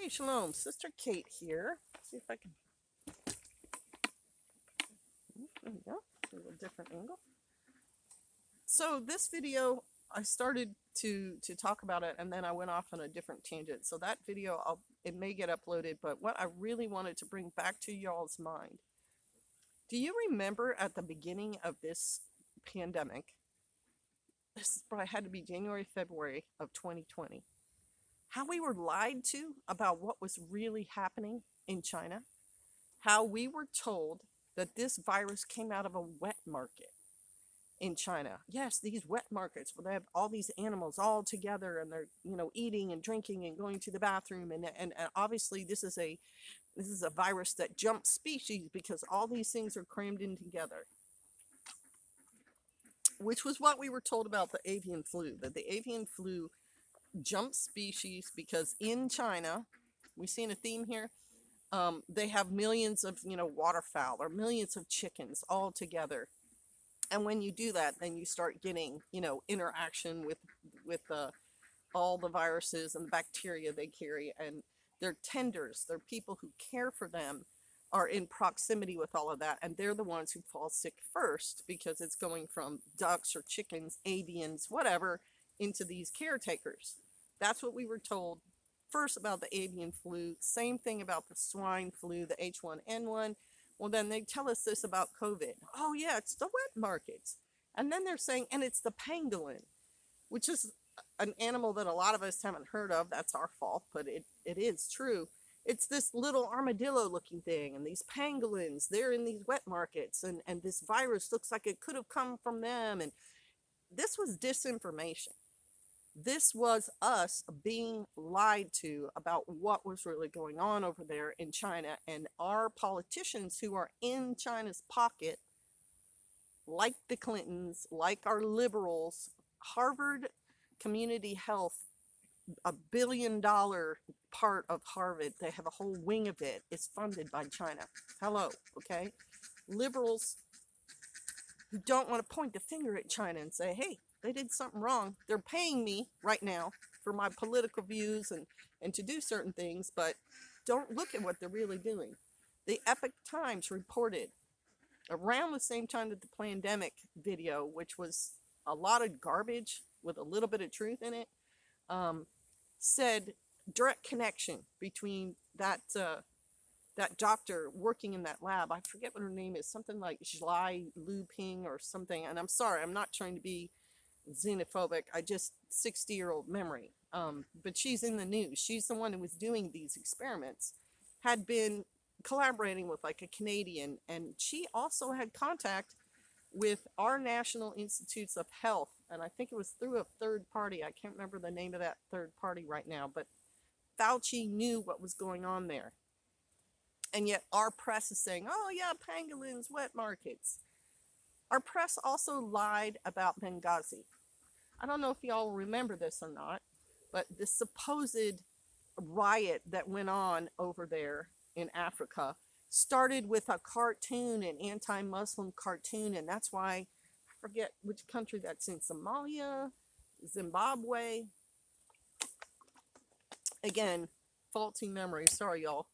Hey, Shalom, Sister Kate here. See if I can. There we go. A little different angle. So this video, I started to talk about it, and then I went off on a different tangent. So that video, it may get uploaded, but what I really wanted to bring back to y'all's mind. Do you remember at the beginning of this pandemic? This probably had to be January, February of 2020. How we were lied to about what was really happening in China, how we were told that this virus came out of a wet market in China. Yes, these wet markets where they have all these animals all together and they're, eating and drinking and going to the bathroom. And obviously this is a virus that jumps species because all these things are crammed in together, which was what we were told about the avian flu, that the avian flu jump species because in China, we seeing a theme here. They have millions of waterfowl or millions of chickens all together, and when you do that, then you start getting interaction with all the viruses and the bacteria they carry, and their tenders, their people who care for them, are in proximity with all of that, and they're the ones who fall sick first because it's going from ducks or chickens, avians, whatever, into these caretakers. That's what we were told first about the avian flu. Same thing about the swine flu, the H1N1. Well, then they tell us this about COVID. Oh, yeah, it's the wet markets. And then they're saying, and it's the pangolin, which is an animal that a lot of us haven't heard of. That's our fault, but it is true. It's this little armadillo looking thing, and these pangolins, they're in these wet markets, and this virus looks like it could have come from them. And this was disinformation. This was us being lied to about what was really going on over there in China, and our politicians who are in China's pocket, like the Clintons, like our liberals, Harvard Community Health, $1 billion part of Harvard, they have a whole wing of it, is funded by China. Hello, okay? Liberals who don't want to point the finger at China and say, hey, they did something wrong. They're paying me right now for my political views and to do certain things, but don't look at what they're really doing. The Epoch Times reported around the same time that the pandemic video, which was a lot of garbage with a little bit of truth in it, said direct connection between that doctor working in that lab. I forget what her name is, something like Zhai Luping or something. And I'm sorry, I'm not trying to be xenophobic. I just 60-year-old memory. But she's in the news. She's the one who was doing these experiments, had been collaborating with like a Canadian, and she also had contact with our National Institutes of Health, and I think it was through a third party. I can't remember the name of that third party right now, but Fauci knew what was going on there. And yet our press is saying, oh yeah, pangolins, wet markets. Our press also lied about Benghazi. I don't know if y'all remember this or not, but the supposed riot that went on over there in Africa started with a cartoon, an anti-Muslim cartoon, and that's why, I forget which country that's in, Somalia, Zimbabwe. Again, faulty memory, sorry y'all.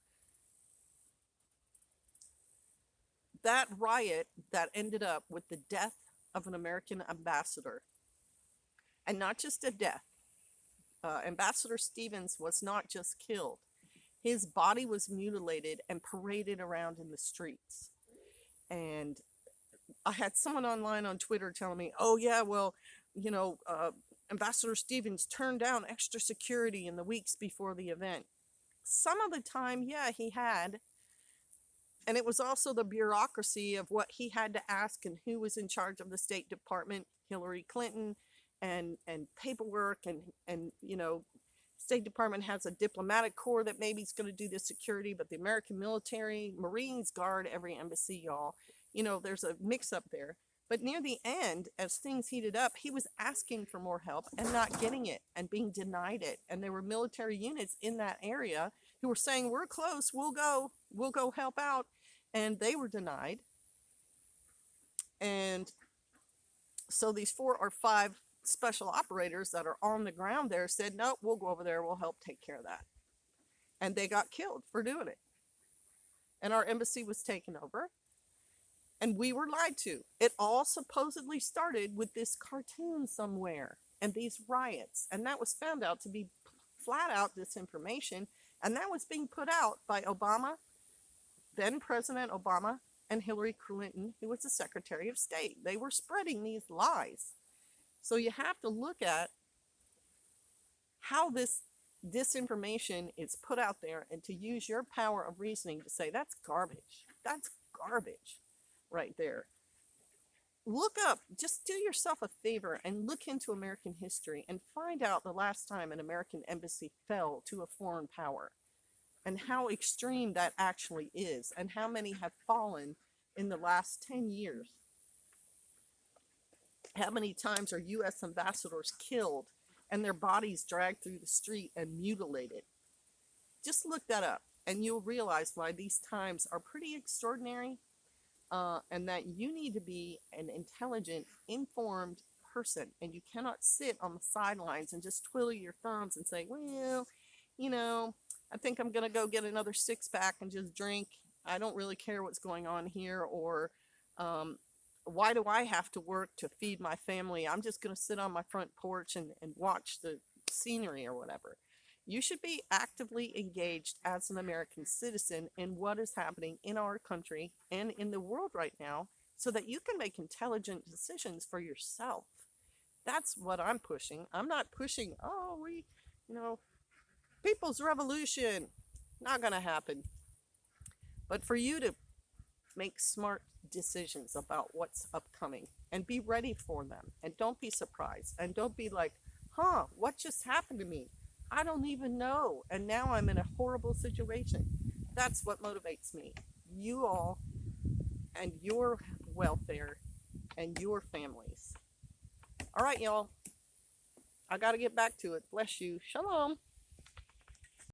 That riot that ended up with the death of an American ambassador, and not just a death. Ambassador Stevens was not just killed. His body was mutilated and paraded around in the streets. And I had someone online on Twitter telling me, oh yeah, well, Ambassador Stevens turned down extra security in the weeks before the event. Some of the time, yeah, he had. And it was also the bureaucracy of what he had to ask and who was in charge of the State Department, Hillary Clinton, and paperwork, and State Department has a diplomatic corps that maybe is going to do the security, but the American military, Marines guard every embassy, y'all. There's a mix up there. But near the end, as things heated up, he was asking for more help and not getting it and being denied it. And there were military units in that area who were saying, we're close, we'll go help out. And they were denied. And so these 4 or 5 special operators that are on the ground there said, no, we'll go over there, we'll help take care of that. and they got killed for doing it. And our embassy was taken over, and we were lied to. It all supposedly started with this cartoon somewhere and these riots, and that was found out to be flat out disinformation, and that was being put out by Obama, then President Obama, and Hillary Clinton, who was the Secretary of State. They were spreading these lies. So you have to look at how this disinformation is put out there and to use your power of reasoning to say that's garbage. That's garbage right there. Look up, just do yourself a favor and look into American history and find out the last time an American embassy fell to a foreign power and how extreme that actually is and how many have fallen in the last 10 years. How many times are U.S. ambassadors killed and their bodies dragged through the street and mutilated? Just look that up and you'll realize why these times are pretty extraordinary, and that you need to be an intelligent, informed person, and you cannot sit on the sidelines and just twiddle your thumbs and say, well, I think I'm going to go get another six-pack and just drink. I don't really care what's going on here, or why do I have to work to feed my family? I'm just going to sit on my front porch and watch the scenery or whatever. You should be actively engaged as an American citizen in what is happening in our country and in the world right now so that you can make intelligent decisions for yourself. That's what I'm pushing. I'm not pushing, people's revolution. Not going to happen. But for you to make smart decisions about what's upcoming and be ready for them, and don't be surprised, and don't be like, what just happened to me? I don't even know, and now I'm in a horrible situation. That's what motivates me. You all and your welfare and your families. All right, y'all. I got to get back to it. Bless you. Shalom.